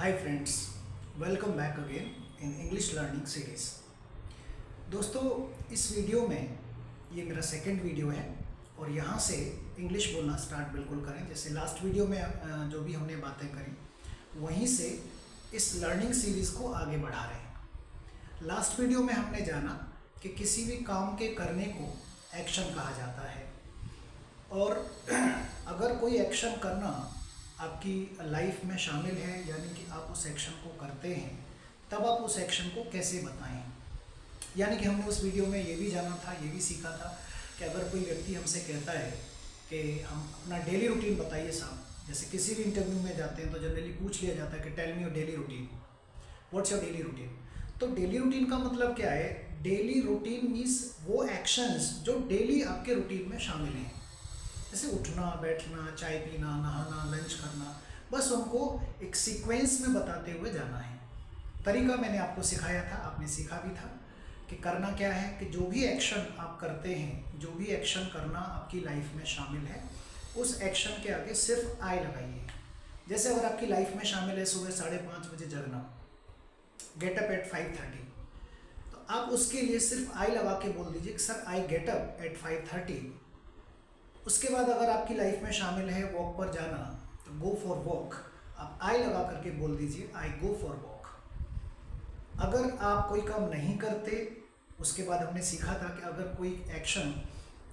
Hi friends, welcome back again in English learning series. दोस्तों, इस video में ये मेरा सेकंड वीडियो है और यहाँ से इंग्लिश बोलना स्टार्ट बिल्कुल करें। जैसे लास्ट वीडियो में जो भी हमने बातें करी वहीं से इस लर्निंग सीरीज़ को आगे बढ़ा रहे हैं। लास्ट वीडियो में हमने जाना कि किसी भी काम के करने को एक्शन कहा जाता है और अगर कोई एक्शन करना आपकी लाइफ में शामिल है, यानी कि आप उस एक्शन को करते हैं, तब आप उस एक्शन को कैसे बताएं। यानी कि हमने उस वीडियो में ये भी जाना था, ये भी सीखा था कि अगर कोई व्यक्ति हमसे कहता है कि हम अपना डेली रूटीन बताइए साहब, जैसे किसी भी इंटरव्यू में जाते हैं तो जनरली पूछ लिया जाता है कि tell me your daily routine, what's your daily routine. तो डेली रूटीन का मतलब क्या है? डेली रूटीन मीन्स वो एक्शंस जो डेली आपके रूटीन में शामिल हैं, जैसे उठना, बैठना, चाय पीना, नहाना, लंच करना, बस उनको एक सीक्वेंस में बताते हुए जाना है। तरीका मैंने आपको सिखाया था, आपने सीखा भी था कि करना क्या है कि जो भी एक्शन आप करते हैं, जो भी एक्शन करना आपकी लाइफ में शामिल है, उस एक्शन के आगे सिर्फ आई लगाइए। जैसे अगर आपकी लाइफ में शामिल है सुबह 5:30 बजे जगना, गेट अप एट 5:30, तो आप उसके लिए सिर्फ आई लगा के बोल दीजिए कि sir I get up at 5:30। उसके बाद अगर आपकी लाइफ में शामिल है वॉक पर जाना, तो गो फॉर वॉक, आप आई लगा करके बोल दीजिए आई गो फॉर वॉक। अगर आप कोई काम नहीं करते, उसके बाद हमने सीखा था कि अगर कोई एक्शन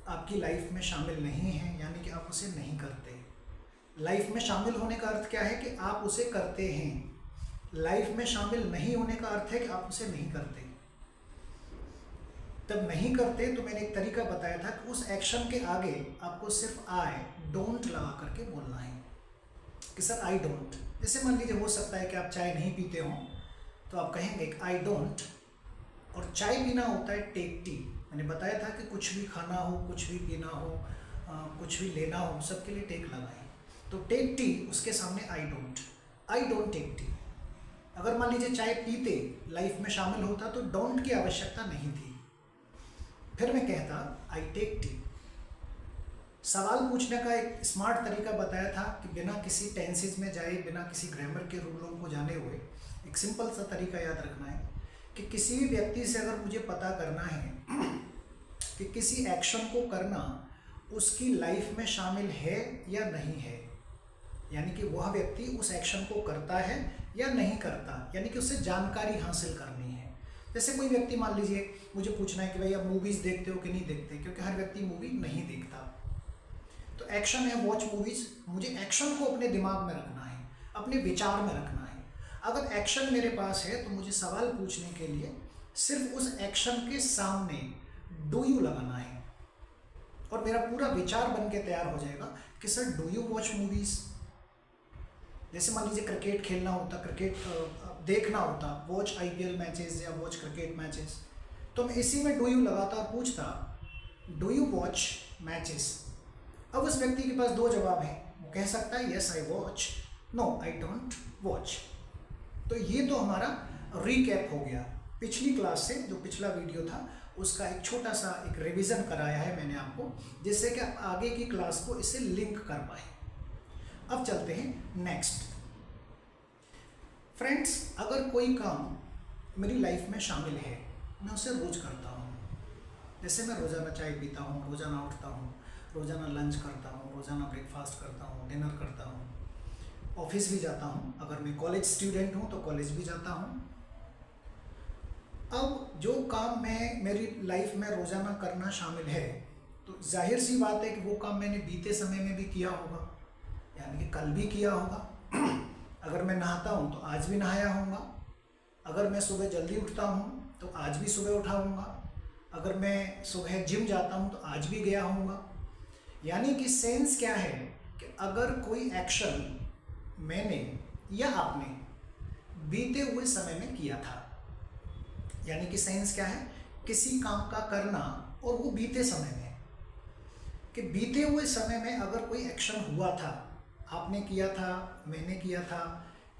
आपकी लाइफ में शामिल नहीं है, यानी कि आप उसे नहीं करते। लाइफ में शामिल होने का अर्थ क्या है कि आप उसे करते हैं। लाइफ में शामिल नहीं होने का अर्थ है कि आप उसे नहीं करते। तब नहीं करते तो मैंने एक तरीका बताया था कि उस एक्शन के आगे आपको सिर्फ आई डोंट लगा करके बोलना है कि सर आई डोंट। जैसे मान लीजिए हो सकता है कि आप चाय नहीं पीते हो, तो आप कहेंगे आई डोंट, और चाय पीना होता है टेक टी। मैंने बताया था कि कुछ भी खाना हो, कुछ भी पीना हो, कुछ भी लेना हो, सबके लिए टेक लगाएं। तो टेक टी, उसके सामने आई डोंट टेक टी। अगर मान लीजिए चाय पीते लाइफ में शामिल होता तो डोंट की आवश्यकता नहीं थी, फिर मैं कहता आई टेक टी। सवाल पूछने का एक स्मार्ट तरीका बताया था कि बिना किसी टेंसेज में जाए, बिना किसी ग्रामर के रूलों को जाने हुए, एक सिंपल सा तरीका याद रखना है कि किसी भी व्यक्ति से अगर मुझे पता करना है कि किसी एक्शन को करना उसकी लाइफ में शामिल है या नहीं है, यानी कि वह व्यक्ति उस एक्शन को करता है या नहीं करता, यानी कि उससे जानकारी हासिल करनी है। जैसे कोई व्यक्ति मान लीजिए मुझे पूछना है कि भाई आप मूवीज़ देखते हो कि नहीं देखते, क्योंकि हर व्यक्ति मूवी नहीं देखता। तो एक्शन है वॉच मूवीज़, मुझे एक्शन को अपने दिमाग में रखना है, अपने विचार में रखना है। अगर एक्शन मेरे पास है तो मुझे सवाल पूछने के लिए सिर्फ उस एक्शन के सामने डू यू लगाना है और मेरा पूरा विचार बन के तैयार हो जाएगा कि sir do you watch movies. जैसे मान लीजिए क्रिकेट खेलना होता, क्रिकेट देखना होता, वॉच IPL मैचेस या वॉच क्रिकेट मैचेस, तो मैं इसी में डू यू लगाता और पूछता डू यू वॉच मैचेस। अब उस व्यक्ति के पास दो जवाब हैं, वो कह सकता है yes I watch, no I don't watch. तो ये तो हमारा रीकैप हो गया पिछली क्लास से, जो पिछला वीडियो था उसका एक छोटा सा एक रिवीजन कराया है मैंने आपको, जिससे कि आप आगे की क्लास को इससे लिंक कर पाए। अब चलते हैं नेक्स्ट। फ्रेंड्स, अगर कोई काम मेरी लाइफ में शामिल है, मैं उसे रोज़ करता हूँ। जैसे मैं रोज़ाना चाय पीता हूँ, रोज़ाना उठता हूँ, रोज़ाना लंच करता हूँ, रोज़ाना ब्रेकफास्ट करता हूँ, डिनर करता हूँ, ऑफिस भी जाता हूँ, अगर मैं कॉलेज स्टूडेंट हूँ तो कॉलेज भी जाता हूँ। अब जो काम मैं मेरी लाइफ में रोज़ाना करना शामिल है, तो जाहिर सी बात है कि वो काम मैंने बीते समय में भी किया होगा, यानी कि कल भी किया होगा। अगर मैं नहाता हूँ तो आज भी नहाया होगा। अगर मैं सुबह जल्दी उठता हूँ तो आज भी सुबह उठा होऊंगा। अगर मैं सुबह जिम जाता हूँ तो आज भी गया होऊंगा। यानी कि सेंस क्या है कि अगर कोई एक्शन मैंने या आपने बीते हुए समय में किया था, यानी कि सेंस क्या है, किसी काम का करना और वो बीते समय में, कि बीते हुए समय में अगर कोई एक्शन हुआ था, आपने किया था, मैंने किया था,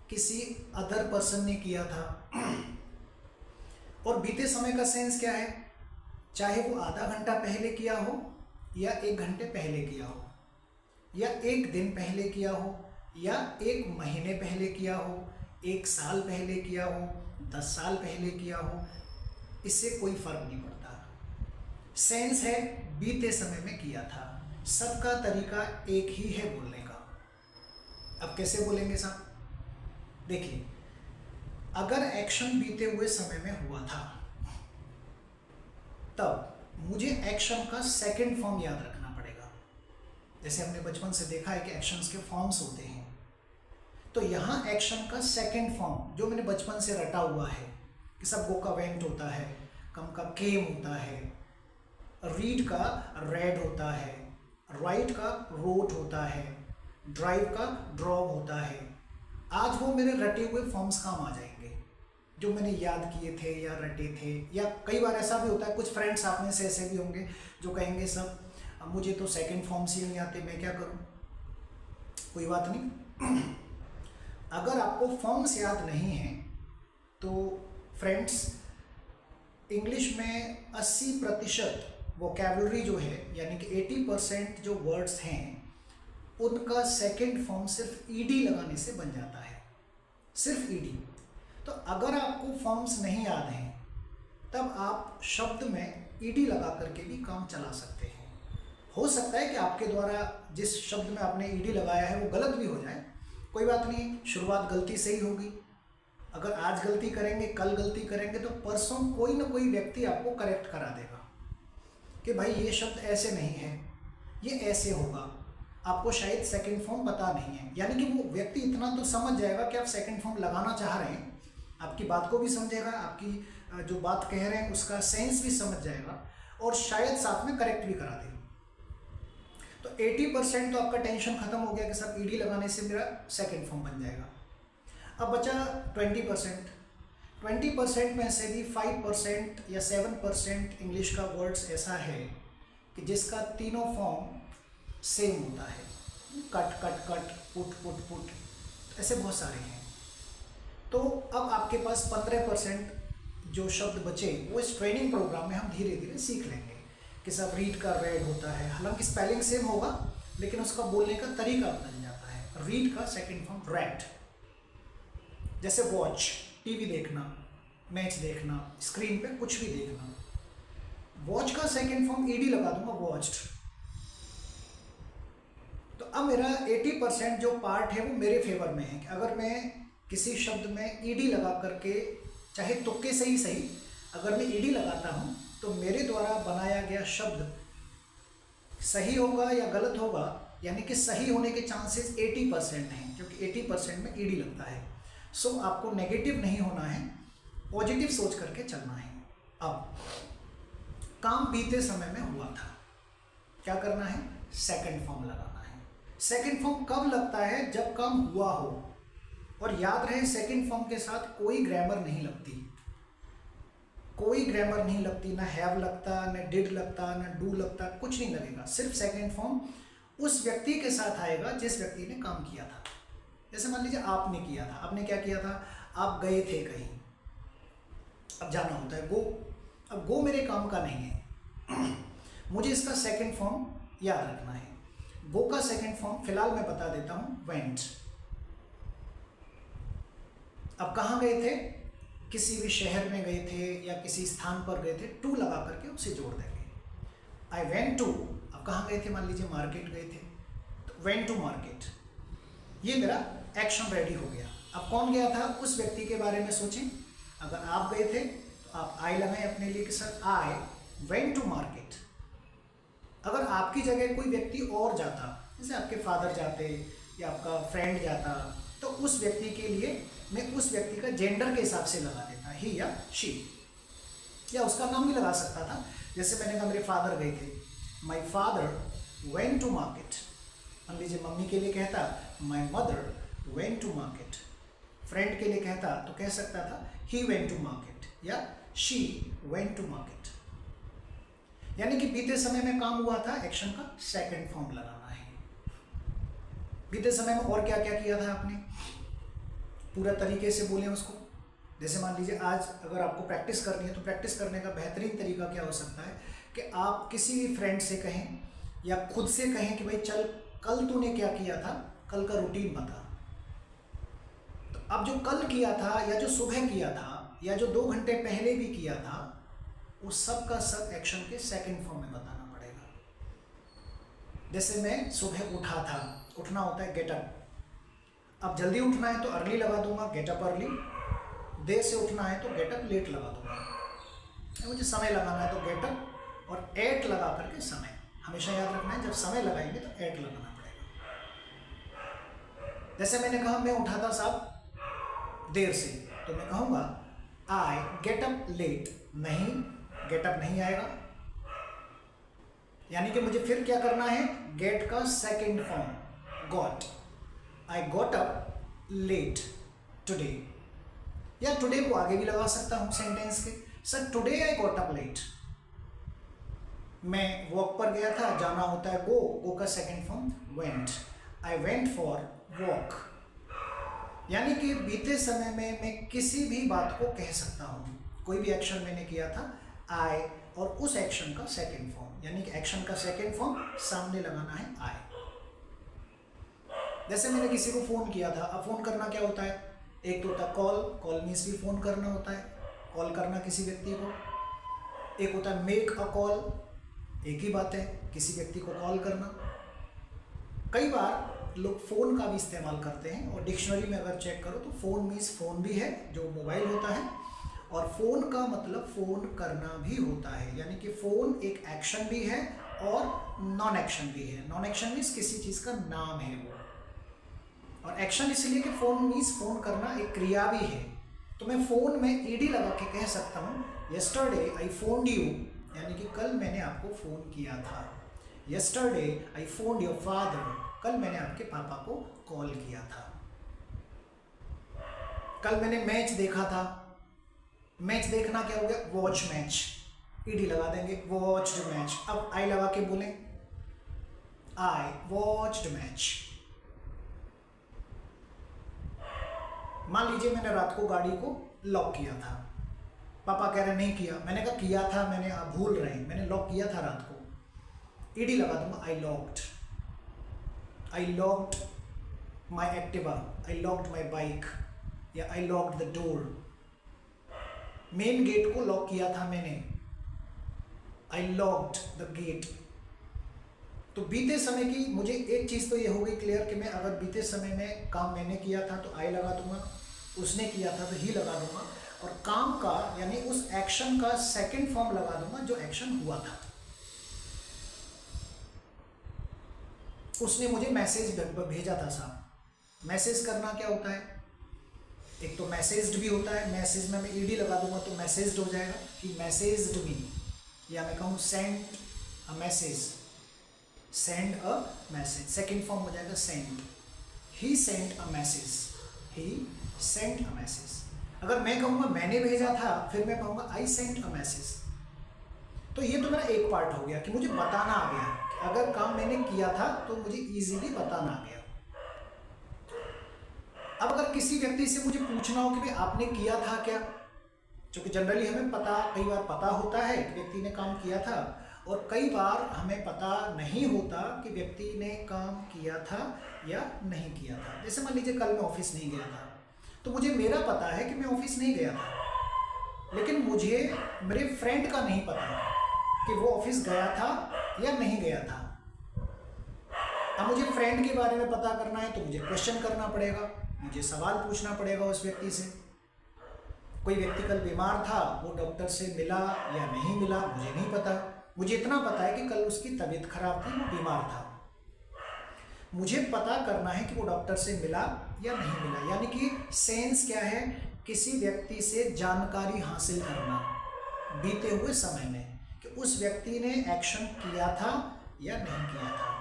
किसी अदर पर्सन ने किया था। और बीते समय का सेंस क्या है, चाहे वो आधा घंटा पहले किया हो या 1 घंटे पहले किया हो, या 1 दिन पहले किया हो या 1 महीने पहले किया हो, 1 साल पहले किया हो, 10 साल पहले किया हो, इससे कोई फर्क नहीं पड़ता। सेंस है बीते समय में किया था। सबका तरीका एक ही है बोलने का। अब कैसे बोलेंगे साहब? देखिए, अगर एक्शन बीते हुए समय में हुआ था तब मुझे एक्शन का सेकंड फॉर्म याद रखना पड़ेगा। जैसे हमने बचपन से देखा है कि एक्शंस के फॉर्म्स होते हैं, तो यहाँ एक्शन का सेकंड फॉर्म जो मैंने बचपन से रटा हुआ है कि सब गो का वेंट होता है, कम का केम होता है, रीड का रेड होता है, राइट का रोट होता है, ड्राइव का ड्रॉव होता है। आज वो मेरे रटे हुए फॉर्म्स काम आ जाएंगे जो मैंने याद किए थे या रटे थे। या कई बार ऐसा भी होता है, कुछ फ्रेंड्स आप में से ऐसे भी होंगे जो कहेंगे सर मुझे तो सेकंड फॉर्म्स ही नहीं आते, मैं क्या करूं? कोई बात नहीं। अगर आपको फॉर्म्स याद नहीं हैं तो फ्रेंड्स, इंग्लिश में 80% वोकैबुलरी जो है, यानी कि 80% जो वर्ड्स हैं उनका सेकंड फॉर्म सिर्फ ईडी लगाने से बन जाता है, सिर्फ ईडी। तो अगर आपको फॉर्म्स नहीं याद हैं तब आप शब्द में ईडी लगा करके भी काम चला सकते हैं। हो सकता है कि आपके द्वारा जिस शब्द में आपने ईडी लगाया है वो गलत भी हो जाए, कोई बात नहीं, शुरुआत गलती से ही होगी। अगर आज गलती करेंगे, कल गलती करेंगे, तो परसों कोई ना कोई व्यक्ति आपको करेक्ट करा देगा कि भाई ये शब्द ऐसे नहीं है, ये ऐसे होगा। आपको शायद सेकंड फॉर्म पता नहीं है, यानी कि वो व्यक्ति इतना तो समझ जाएगा कि आप सेकंड फॉर्म लगाना चाह रहे हैं, आपकी बात को भी समझेगा, आपकी जो बात कह रहे हैं उसका सेंस भी समझ जाएगा और शायद साथ में करेक्ट भी करा देगा। तो 80% तो आपका टेंशन खत्म हो गया कि सब ईडी लगाने से मेरा सेकंड फॉर्म बन जाएगा। अब बचा 20%। 20% में से भी 5% या 7% इंग्लिश का वर्ड्स ऐसा है कि जिसका तीनों फॉर्म सेम होता है। Cut cut cut, put put put, ऐसे बहुत सारे हैं। तो अब आपके पास 15% जो शब्द बचे वो इस ट्रेनिंग प्रोग्राम में हम धीरे धीरे सीख लेंगे कि सब रीड का रेड होता है, हालांकि स्पेलिंग सेम होगा लेकिन उसका बोलने का तरीका बदल जाता है। रीड का सेकंड फॉर्म रेड, जैसे वॉच, टीवी देखना, मैच देखना, स्क्रीन पे कुछ भी देखना। वॉच का सेकंड फॉर्म ईडी लगा दूंगा, वॉच्ड। तो अब मेरा 80% जो पार्ट है वो मेरे फेवर में है कि अगर मैं किसी शब्द में ईडी लगा करके, चाहे तुक्के से ही सही, अगर मैं ईडी लगाता हूँ तो मेरे द्वारा बनाया गया शब्द सही होगा या गलत होगा, यानी कि सही होने के चांसेस 80% हैं, क्योंकि 80% में ईडी लगता है। सो आपको नेगेटिव नहीं होना है, पॉजिटिव सोच करके चलना है। अब काम बीते समय में हुआ था, क्या करना है? सेकंड फॉर्म लगाना है। सेकंड फॉर्म कब लगता है? जब काम हुआ हो। और याद रहे, सेकंड फॉर्म के साथ कोई ग्रामर नहीं लगती, कोई ग्रामर नहीं लगती, ना हैव लगता, ना डिड लगता, ना डू लगता, कुछ नहीं लगेगा। सिर्फ सेकंड फॉर्म उस व्यक्ति के साथ आएगा जिस व्यक्ति ने काम किया था। जैसे मान लीजिए आपने किया था, आपने क्या किया था? आप गए थे कहीं, अब जाना होता है गो। अब गो मेरे काम का नहीं है, मुझे इसका सेकंड फॉर्म याद रखना है। गो का सेकंड फॉर्म फिलहाल मैं बता देता हूँ, वेंट। अब कहाँ गए थे? किसी भी शहर में गए थे या किसी स्थान पर गए थे, टू लगा करके उसे जोड़ देंगे। आई वेंट टू, अब कहाँ गए थे? मान लीजिए मार्केट गए थे, तो वेंट टू मार्केट। ये मेरा एक्शन रेडी हो गया। अब कौन गया था? उस व्यक्ति के बारे में सोचें। अगर आप गए थे तो आप आई लगाएं अपने लिए कि sir I went to market. अगर आपकी जगह कोई व्यक्ति और जाता, जैसे आपके फादर जाते या आपका फ्रेंड जाता, तो उस व्यक्ति के लिए मैं उस व्यक्ति का जेंडर के हिसाब से लगा देता, ही या शी, या उसका नाम भी लगा सकता था। जैसे मैंने कहा मेरे फादर गए थे, my father went to market. मान लीजिए मम्मी के लिए कहता my mother went to market. Friend के लिए कहता तो कह सकता था ही वेंट टू मार्केट या शी वेंट टू मार्केट। यानी कि बीते समय में काम हुआ था, एक्शन का सेकंड फॉर्म लगाना है। बीते समय में और क्या क्या किया था आपने, पूरा तरीके से बोलें उसको। जैसे मान लीजिए आज अगर आपको प्रैक्टिस करनी है तो प्रैक्टिस करने का बेहतरीन तरीका क्या हो सकता है कि आप किसी भी फ्रेंड से कहें या खुद से कहें कि भाई चल कल तूने क्या किया था, कल का रूटीन बता। तो अब जो कल किया था या जो सुबह किया था या जो 2 घंटे पहले भी किया था, उस सब का सब एक्शन के सेकंड फॉर्म में बताना पड़ेगा। जैसे मैं सुबह उठा था, उठना होता है गेट अप। अब जल्दी उठना है तो अर्ली लगा दूंगा, गेट अप अर्ली। देर से उठना है तो गेट अप लेट लगा दूंगा। मुझे समय लगाना है तो गेट अप और एट लगा करके समय। हमेशा याद रखना है, जब समय लगाएंगे तो एट लगाना पड़ेगा। जैसे मैंने कहा मैं उठा था साहब देर से, तो मैं कहूँगा आई गेट अप लेट। नहीं, गेट अप नहीं आएगा, यानी कि मुझे फिर क्या करना है, गेट का second form got. I got up late today, या टुडे को आगे भी लगा सकता हूं सेंटेंस के। Sir today I got up late. मैं वॉक पर गया था, जाना होता है गो, गो का second form went. I went for walk. यानी कि बीते समय में मैं किसी भी बात को कह सकता हूं। कोई भी एक्शन मैंने किया था, आई, और उस एक्शन का सेकेंड फॉर्म, यानी कि एक्शन का सेकेंड फॉर्म सामने लगाना है आई। जैसे मैंने किसी को फ़ोन किया था। अब फ़ोन करना क्या होता है, एक तो होता है कॉल, कॉल मीन्स भी फ़ोन करना होता है, कॉल करना किसी व्यक्ति को। एक होता है मेक अ कॉल, एक ही बात है, किसी व्यक्ति को कॉल करना। कई बार लोग फ़ोन का भी इस्तेमाल करते हैं, और डिक्शनरी में अगर चेक करो तो फ़ोन मीन्स फ़ोन भी है जो मोबाइल होता है, और फ़ोन का मतलब फ़ोन करना भी होता है। यानी कि फ़ोन एक एक्शन भी है और नॉन एक्शन भी है। नॉन एक्शन मीन्स किसी चीज़ का नाम है वो, और एक्शन इसलिए कि फ़ोन मीन्स फ़ोन करना एक क्रिया भी है। तो मैं फ़ोन में ईडी लगा के कह सकता हूँ यस्टरडे आई फोन्ड यू, यानी कि कल मैंने आपको फ़ोन किया था। Yesterday I found your father, कल मैंने आपके पापा को कॉल किया था। कल मैंने मैच देखा था। मैच देखना क्या हो गया, वॉच मैच, ईडी लगा देंगे, वॉच्ड मैच। अब आई लगा के बोलें आई वॉच्ड मैच। मान लीजिए मैंने रात को गाड़ी को लॉक किया था, पापा कह रहे नहीं किया, मैंने कहा किया था मैंने, आप भूल रहे हैं, मैंने लॉक किया था रात को। ईडी लगा दूंगा I locked. I locked my Activa, I locked my bike, या I locked the door. Main gate को लॉक किया था मैंने, आई लॉक्ड द गेट। तो बीते समय की मुझे एक चीज़ तो ये हो गई क्लियर कि मैं अगर बीते समय में काम मैंने किया था तो आई लगा दूंगा, उसने किया था तो ही लगा दूंगा, और काम का यानी उस एक्शन का सेकंड फॉर्म लगा दूंगा जो एक्शन हुआ था। उसने मुझे मैसेज भेजा था साहब। मैसेज करना क्या होता है, एक तो मैसेज्ड भी होता है, मैसेज में मैं ईडी लगा दूंगा तो मैसेज्ड हो जाएगा कि मैसेज्ड मी, या मैं कहूँ sent a message, send a message, second form हो जाएगा send. He sent a message, he sent a message. अगर मैं कहूँगा मैंने भेजा था, फिर मैं कहूँगा आई सेंट अ मैसेज। तो ये तो मेरा एक पार्ट हो गया कि मुझे बताना आ गया कि अगर काम मैंने किया था तो मुझे इजीली बताना आ गया। अब अगर किसी व्यक्ति से मुझे पूछना हो कि भाई आपने किया था क्या, क्योंकि जनरली हमें पता, कई बार पता होता है कि व्यक्ति ने काम किया था, और कई बार हमें पता नहीं होता कि व्यक्ति ने काम किया था या नहीं किया था। जैसे मान लीजिए कल मैं ऑफिस नहीं गया था, तो मुझे मेरा पता है कि मैं ऑफिस नहीं गया था, लेकिन मुझे मेरे फ्रेंड का नहीं पता कि वो ऑफिस गया था या नहीं गया था। अब मुझे फ्रेंड के बारे में पता करना है तो मुझे क्वेश्चन करना पड़ेगा, मुझे सवाल पूछना पड़ेगा उस व्यक्ति से। कोई व्यक्ति कल बीमार था, वो डॉक्टर से मिला या नहीं मिला मुझे नहीं पता, मुझे इतना पता है कि कल उसकी तबीयत खराब थी, वो बीमार था। मुझे पता करना है कि वो डॉक्टर से मिला या नहीं मिला, यानी कि सेंस क्या है, किसी व्यक्ति से जानकारी हासिल करना बीते हुए समय में कि उस व्यक्ति ने एक्शन किया था या नहीं किया था।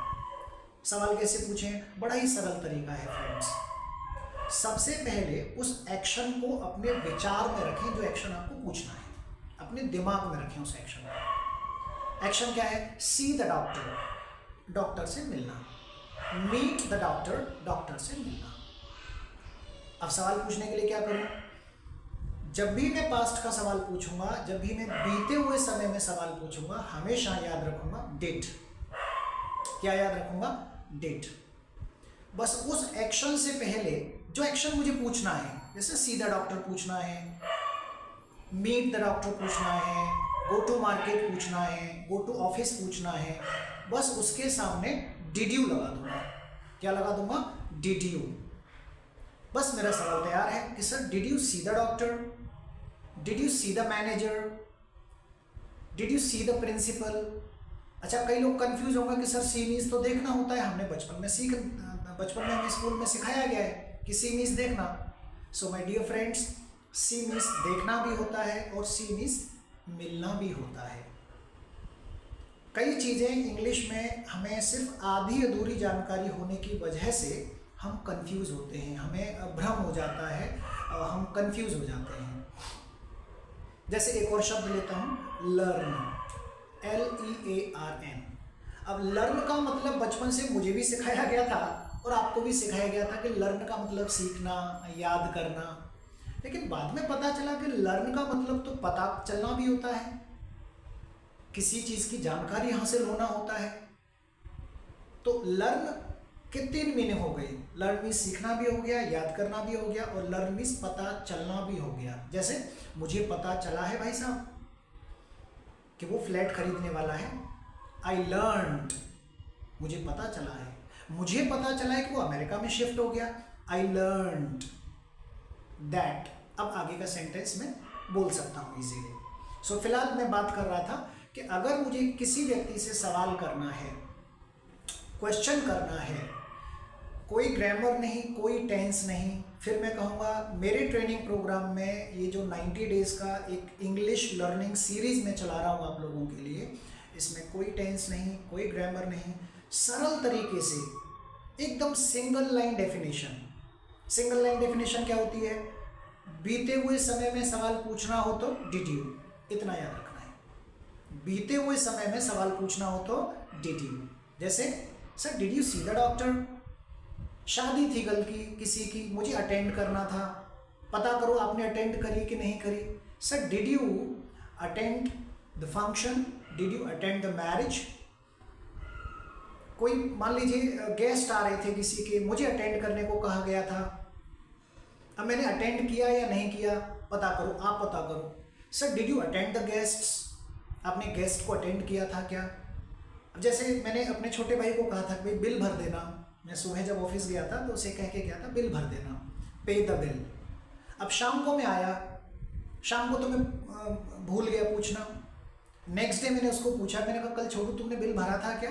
सवाल कैसे पूछें, बड़ा ही सरल तरीका है फ्रेंड्स। सबसे पहले उस एक्शन को अपने विचार में रखें, जो एक्शन आपको पूछना है अपने दिमाग में रखें उस एक्शन को। एक्शन क्या है, सी द डॉक्टर, डॉक्टर से मिलना, मीट द डॉक्टर, डॉक्टर से मिलना। अब सवाल पूछने के लिए क्या करूं, जब भी मैं पास्ट का सवाल पूछूंगा, जब भी मैं बीते हुए समय में सवाल पूछूंगा, हमेशा याद रखूंगा डेट। क्या याद रखूंगा, डेट। बस उस एक्शन से पहले जो एक्शन मुझे पूछना है, जैसे सी द डॉक्टर पूछना है, मीट द डॉक्टर पूछना है, गो टू मार्केट पूछना है, गो टू ऑफिस पूछना है, बस उसके सामने डिड यू लगा दूंगा। क्या लगा दूंगा? Did you. बस मेरा सवाल तैयार है कि sir did you see the doctor, did you see the manager, did you see the principal. अच्छा, कई लोग कंफ्यूज होंगे कि सर सी मीन्स तो देखना होता है, हमने बचपन में हमें स्कूल में सिखाया गया है कि सी मीन्स देखना। So my dear friends, see means देखना भी होता है और सी मीन्स मिलना भी होता है। कई चीज़ें इंग्लिश में हमें सिर्फ आधी अधूरी जानकारी होने की वजह से हम कंफ्यूज होते हैं, हमें भ्रम हो जाता है, हम कंफ्यूज हो जाते हैं। जैसे एक और शब्द लेता हूँ, लर्न, LEARN। अब लर्न का मतलब बचपन से मुझे भी सिखाया गया था और आपको भी सिखाया गया था कि लर्न का मतलब सीखना, याद करना। लेकिन बाद में पता चला कि लर्न का मतलब तो पता चलना भी होता है, किसी चीज़ की जानकारी हासिल होना होता है। तो लर्न के 3 मीनिंग हो गई। लर्न मीन्स सीखना भी हो गया, याद करना भी हो गया, और लर्न मीन्स पता चलना भी हो गया। जैसे मुझे पता चला है भाई साहब कि वो फ्लैट खरीदने वाला है, आई लर्नड, मुझे पता चला है। मुझे पता चला है कि वो अमेरिका में शिफ्ट हो गया, आई लर्नड दैट। अब आगे का सेंटेंस में बोल सकता हूँ इजीली। सो फिलहाल मैं बात कर रहा था कि अगर मुझे किसी व्यक्ति से सवाल करना है, क्वेश्चन करना है, कोई ग्रामर नहीं, कोई टेंस नहीं, फिर मैं कहूँगा मेरे ट्रेनिंग प्रोग्राम में ये जो 90 डेज़ का एक इंग्लिश लर्निंग सीरीज़ में चला रहा हूँ आप लोगों के लिए, इसमें कोई टेंस नहीं, कोई ग्रामर नहीं, सरल तरीके से एकदम single line definition. Single line definition क्या होती है? बीते हुए समय में सवाल पूछना हो तो डिड यू, इतना याद रखना है। बीते हुए समय में सवाल पूछना हो तो डिड यू। जैसे sir did you see the doctor, शादी थी कल की किसी की, मुझे अटेंड करना था, पता करो आपने अटेंड करी कि नहीं करी। Sir did you attend the function, did you attend the marriage. कोई मान लीजिए गेस्ट आ रहे थे किसी के, मुझे अटेंड करने को कहा गया था, अब मैंने अटेंड किया या नहीं किया, पता करो, आप पता करो। Sir did you attend the guests, आपने गेस्ट को अटेंड किया था क्या। अब जैसे मैंने अपने छोटे भाई को कहा था कि भाई बिल भर देना, मैं सुबह जब ऑफिस गया था तो उसे कह के गया था बिल भर देना, पे द बिल। अब शाम को मैं आया, शाम को तो मैं भूल गया पूछना। नेक्स्ट डे मैंने उसको पूछा, मैंने कहा कल छोटू तुमने बिल भरा था क्या।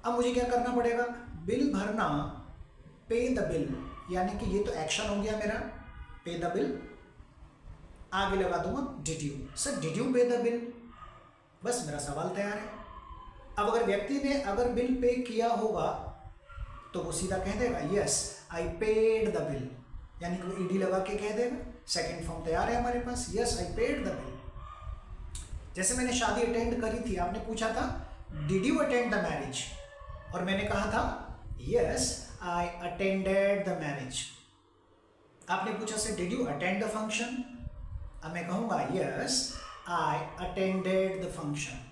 अब मुझे क्या करना पड़ेगा? बिल भरना, पे द बिल, यानी कि ये तो एक्शन हो गया मेरा, पे द बिल, आगे लगा दूंगा did you. Sir did you pay the bill, बस मेरा सवाल तैयार है। अब अगर व्यक्ति ने अगर बिल पे किया होगा तो वो सीधा कह देगा yes I paid the bill, यानी कि वो ईडी लगा के कह देगा। सेकंड फॉर्म तैयार है हमारे पास, yes I paid the bill. जैसे मैंने शादी अटेंड करी थी, आपने पूछा था did you attend the marriage, और मैंने कहा था yes I attended the marriage. आपने पूछा से did you attend the function, अब मैं कहूँगा yes I attended the function.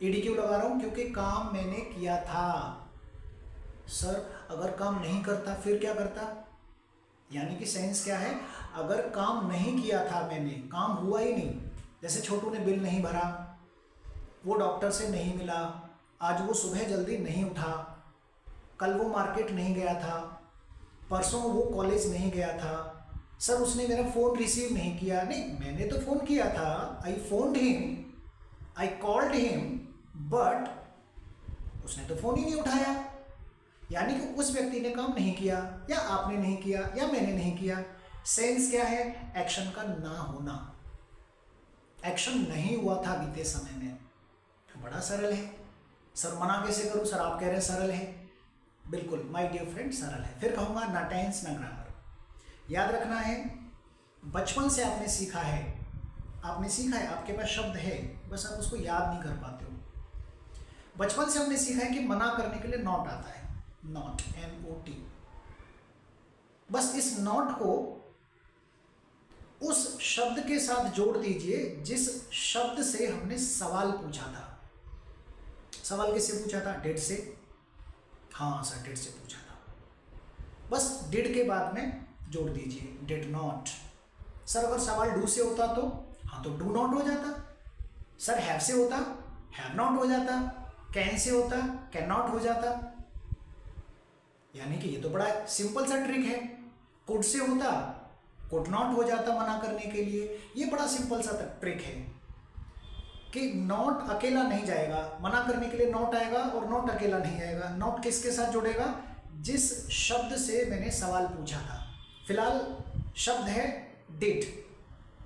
Ed क्यों लगा रहा हूँ? क्योंकि काम मैंने किया था। सर अगर काम नहीं करता फिर क्या करता, यानी कि सेंस क्या है, अगर काम नहीं किया था मैंने, काम हुआ ही नहीं, जैसे छोटू ने बिल नहीं भरा, वो डॉक्टर से नहीं मिला, आज वो सुबह जल्दी नहीं उठा, कल वो मार्केट नहीं गया था, परसों वो कॉलेज नहीं गया था, सर उसने मेरा फ़ोन रिसीव नहीं किया। नहीं, मैंने तो फ़ोन किया था, I phoned him, I called him, but उसने तो फ़ोन ही नहीं उठाया। यानी कि उस व्यक्ति ने काम नहीं किया, या आपने नहीं किया, या मैंने नहीं किया। सेंस क्या है? एक्शन का ना होना। एक्शन नहीं हुआ था बीते समय में, बड़ा सरल है। सर मना कैसे करूं? सर आप कह रहे हैं सरल है। बिल्कुल माय डियर फ्रेंड, सरल है। फिर कहूँगा ना टेंस ना ग्रामर। याद रखना है, बचपन से आपने सीखा है, आपके पास शब्द है, बस आप उसको याद नहीं कर पाते हो। बचपन से हमने सीखा है कि मना करने के लिए नॉट आता है, नॉट, NOT। बस इस नॉट को उस शब्द के साथ जोड़ दीजिए जिस शब्द से हमने सवाल पूछा था। सवाल किससे पूछा था? डिड से। हाँ सर डिड से पूछा था। बस डिड के बाद में जोड़ दीजिए, डिड नॉट। सर अगर सवाल डू से होता तो, हाँ तो डू नॉट हो जाता। सर हैव से होता, हैव नॉट हो जाता। कैन से होता, कैन नॉट हो जाता। यानी कि ये तो बड़ा सिंपल सा ट्रिक है। कुड से होता, कुड नॉट हो जाता मना करने के लिए। ये बड़ा सिंपल सा ट्रिक है कि नॉट अकेला नहीं जाएगा, मना करने के लिए नॉट आएगा और नॉट अकेला नहीं आएगा। नॉट किसके साथ जुड़ेगा? जिस शब्द से मैंने सवाल पूछा था। फिलहाल शब्द है डिड।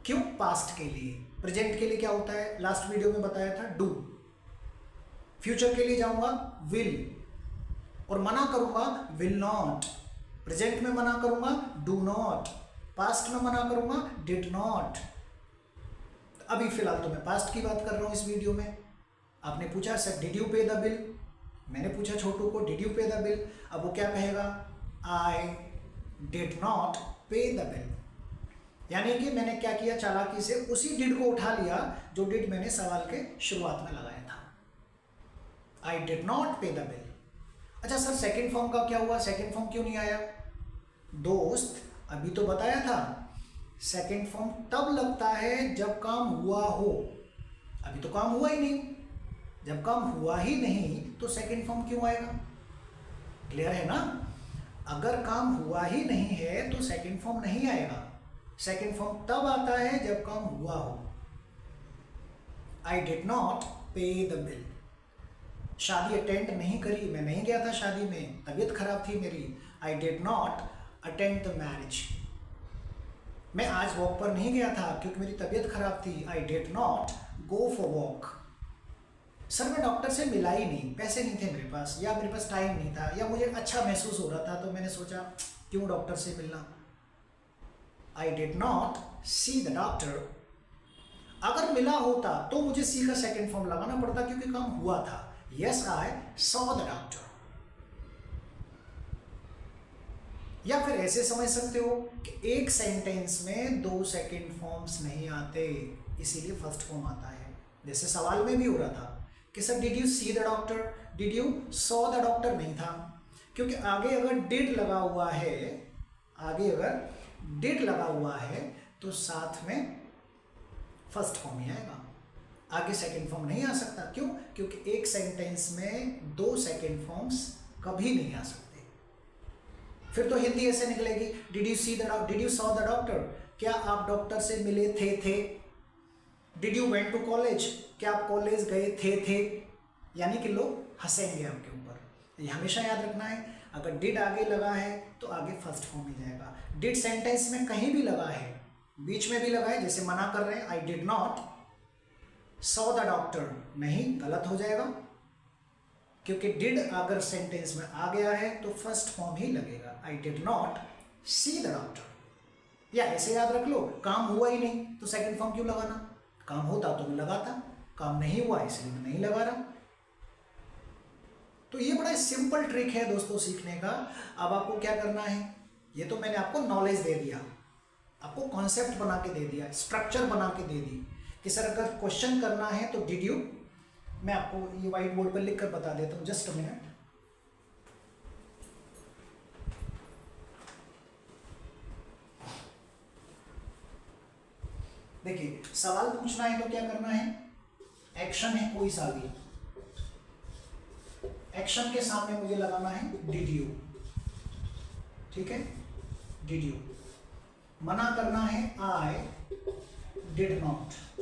क्यों? पास्ट के लिए। प्रेजेंट के लिए क्या होता है? लास्ट वीडियो में बताया था डू। फ्यूचर के लिए जाऊंगा विल, और मना करूंगा विल नॉट। प्रेजेंट में मना करूंगा डू नॉट, पास्ट में मना करूंगा डिड नॉट। अभी फिलहाल तो मैं पास्ट की बात कर रहा हूं इस वीडियो में। आपने पूछा sir did you pay the bill, मैंने पूछा छोटू को did you pay the bill. अब वो क्या कहेगा? आई डिड नॉट पे द बिल। यानी कि मैंने क्या किया? चालाकी से उसी डिड को उठा लिया जो डिड मैंने सवाल के शुरुआत में लगाया था। आई डिड नॉट पे द बिल। अच्छा सर सेकेंड फॉर्म का क्या हुआ? सेकेंड फॉर्म क्यों नहीं आया? दोस्त अभी तो बताया था सेकेंड फॉर्म तब लगता है जब काम हुआ हो। अभी तो काम हुआ ही नहीं। जब काम हुआ ही नहीं तो सेकेंड फॉर्म क्यों आएगा? क्लियर है ना? अगर काम हुआ ही नहीं है तो सेकेंड फॉर्म नहीं आएगा। सेकेंड फॉर्म तब आता है जब काम हुआ हो। आई डिड नॉट पे द बिल। शादी अटेंड नहीं करी, मैं नहीं गया था शादी में, तबीयत खराब थी मेरी। I did not attend the marriage. मैं आज वॉक पर नहीं गया था क्योंकि मेरी तबीयत खराब थी। I did not go for walk. Sir मैं डॉक्टर से मिला ही नहीं, पैसे नहीं थे मेरे पास, या मेरे पास टाइम नहीं था, या मुझे अच्छा महसूस हो रहा था तो मैंने सोचा क्यों डॉक्टर से मिलना। I did not C the doctor. अगर मिला होता तो मुझे सी का सेकेंड फॉर्म लगाना पड़ता क्योंकि काम हुआ था। Yes I saw the doctor. या फिर ऐसे समझ सकते हो कि एक सेंटेंस में दो सेकेंड फॉर्म्स नहीं आते, इसीलिए फर्स्ट फॉर्म आता है। जैसे सवाल में भी हो रहा था कि sir did you see the doctor, did you saw the doctor नहीं था, क्योंकि आगे अगर डिड लगा हुआ है, आगे अगर डिड लगा हुआ है तो साथ में फर्स्ट फॉर्म ही आएगा, आगे सेकेंड फॉर्म नहीं आ सकता। क्यों? क्योंकि एक सेंटेंस में दो सेकेंड फॉर्म्स कभी नहीं आ सकते। फिर तो हिंदी ऐसे निकलेगी did you see the doctor, did you saw the doctor, क्या आप डॉक्टर से मिले थे। Did you went to college, क्या आप कॉलेज गए थे। यानी कि लोग हंसेंगे आपके ऊपर। ये हमेशा याद रखना है, अगर डिड आगे लगा है तो आगे फर्स्ट फॉर्म ही जाएगा। डिड सेंटेंस में कहीं भी लगा है, बीच में भी लगा है, जैसे मना कर रहे हैं I did not saw the doctor, नहीं, गलत हो जाएगा, क्योंकि डिड अगर सेंटेंस में आ गया है तो फर्स्ट फॉर्म ही लगेगा। I did not C the doctor. या ऐसे याद रख लो, काम हुआ ही नहीं तो सेकंड फॉर्म क्यों लगाना? काम होता तो मैं लगाता, काम नहीं हुआ इसलिए मैं नहीं लगा रहा। तो ये बड़ा सिंपल ट्रिक है दोस्तों सीखने का। अब आपको क्या करना है, ये तो मैंने आपको नॉलेज दे दिया, आपको कॉन्सेप्ट बना के दे दिया, स्ट्रक्चर बना के दे दी कि सर अगर क्वेश्चन करना है तो डिड यू, मैं आपको ये व्हाइट बोर्ड पर लिख कर बता देता हूँ, जस्ट अ मिनट। देखिए सवाल पूछना है तो क्या करना है, एक्शन है कोई सा भी, एक्शन के सामने मुझे लगाना है डिड यू, ठीक है, डिड यू। मना करना है आई डिड नॉट,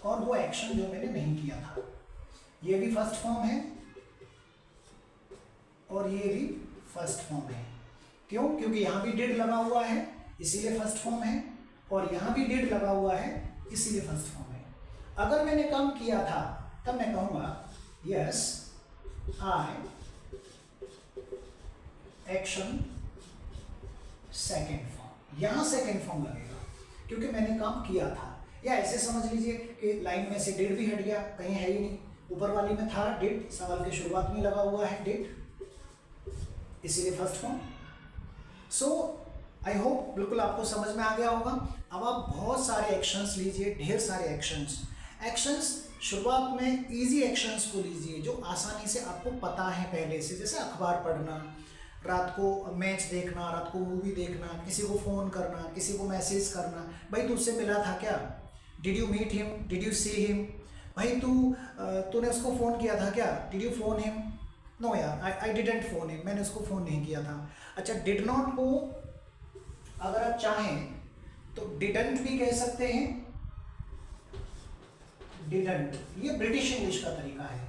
और वो एक्शन जो मैंने नहीं किया था। ये भी फर्स्ट फॉर्म है और ये भी फर्स्ट फॉर्म है। क्यों? क्योंकि यहां भी डिड लगा हुआ है इसीलिए फर्स्ट फॉर्म है, और यहां भी डिड लगा हुआ है इसीलिए फर्स्ट फॉर्म है। अगर मैंने काम किया था तब मैं कहूंगा yes I action second form, यहां सेकेंड फॉर्म लगेगा क्योंकि मैंने काम किया था। या ऐसे समझ लीजिए कि लाइन में से डिड भी हट गया, कहीं है ही नहीं, ऊपर वाली में था डिड, सवाल की शुरुआत में लगा हुआ है डिड, इसीलिए first form. So I hope बिल्कुल आपको समझ में आ गया होगा। अब आप बहुत सारे एक्शंस लीजिए, ढेर सारे एक्शंस शुरुआत में इजी एक्शंस को लीजिए जो आसानी से आपको पता है पहले से, जैसे अखबार पढ़ना, रात को मैच देखना, रात को मूवी देखना, किसी को फ़ोन करना, किसी को मैसेज करना, भाई तू उससे मिला था क्या? Did you meet him? Did you see him? भाई तूने उसको फ़ोन किया था क्या? Did you phone him? No यार, आई डिडेंट फ़ोन हिम, मैंने उसको फ़ोन नहीं किया था। अच्छा, डिड नॉट को अगर आप चाहें तो डिडंट भी कह सकते हैं, डिडंट, ये ब्रिटिश इंग्लिश का तरीका है,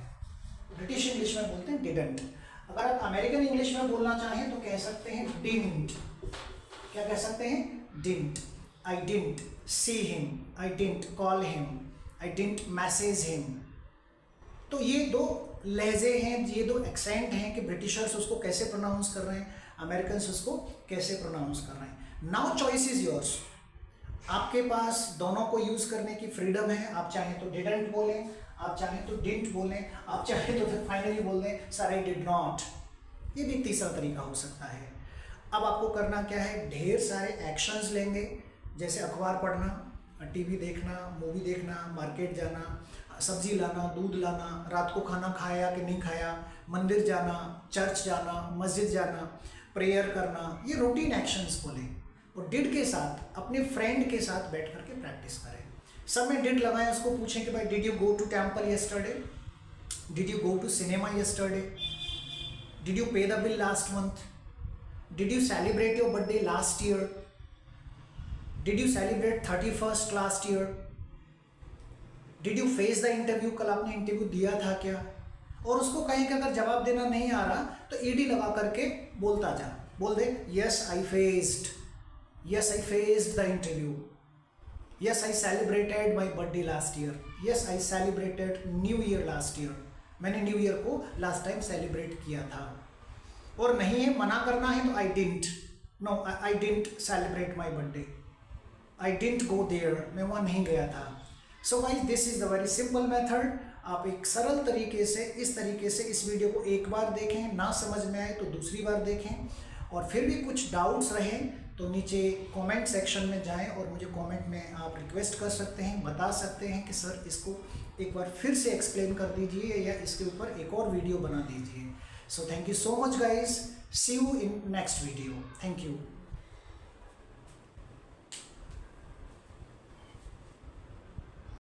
ब्रिटिश इंग्लिश में बोलते हैं डिडंट। अगर आप अमेरिकन इंग्लिश में बोलना चाहें तो कह सकते हैं डिडंट। क्या कह सकते हैं? Didn't. I didn't see him, I didn't call him, I didn't message him. तो ये दो लहजे हैं, ये दो एक्सेंट हैं कि ब्रिटिशर्स उसको कैसे प्रोनाउंस कर रहे हैं, अमेरिकन्स उसको कैसे प्रोनाउंस कर रहे हैं। नाउ चॉइस इज योर्स, आपके पास दोनों को यूज करने की फ्रीडम है। आप चाहें तो डिडंट बोलें, आप चाहें तो डिडंट बोलें, आप चाहें तो फिर फाइनली बोल दें सर आई डिड नॉट। ये भी एक तीसरा तरीका हो सकता है। अब आपको करना क्या है, ढेर सारे एक्शंस लेंगे, जैसे अखबार पढ़ना, टीवी देखना, मूवी देखना, मार्केट जाना, सब्जी लाना, दूध लाना, रात को खाना खाया कि नहीं खाया, मंदिर जाना, चर्च जाना, मस्जिद जाना, प्रेयर करना, ये रूटीन एक्शंस को लें और डिड के साथ अपने फ्रेंड के साथ बैठ करके प्रैक्टिस करें। सब में डिड लगाएं, उसको पूछें कि भाई did you go to temple yesterday, did you go to cinema yesterday, did you pay the bill last month, did you celebrate your birthday last year, did you celebrate 31st last year, did you face the interview, कल आपने interview दिया था क्या? और उसको कहें कि अगर जवाब देना नहीं आ रहा तो ईडी लगा करके बोलता जा, बोल दे yes I faced, yes I faced the interview, yes I celebrated my birthday last year, yes I celebrated new year last year, मैंने न्यू ईयर को लास्ट टाइम सेलिब्रेट किया था। और नहीं है, मना करना है तो I didn't, no I didn't celebrate my birthday, I didn't go there, मैं वहाँ नहीं गया था। So guys this is the very simple method. आप एक सरल तरीके से इस तरीके से इस वीडियो को एक बार देखें, ना समझ में आए तो दूसरी बार देखें, और फिर भी कुछ डाउट्स रहें तो नीचे कमेंट सेक्शन में जाएं और मुझे कमेंट में आप रिक्वेस्ट कर सकते हैं, बता सकते हैं कि सर इसको एक बार फिर से एक्सप्लेन कर दीजिए या इसके ऊपर एक और वीडियो बना दीजिए। So thank you so much guys, see you in next video, thank you.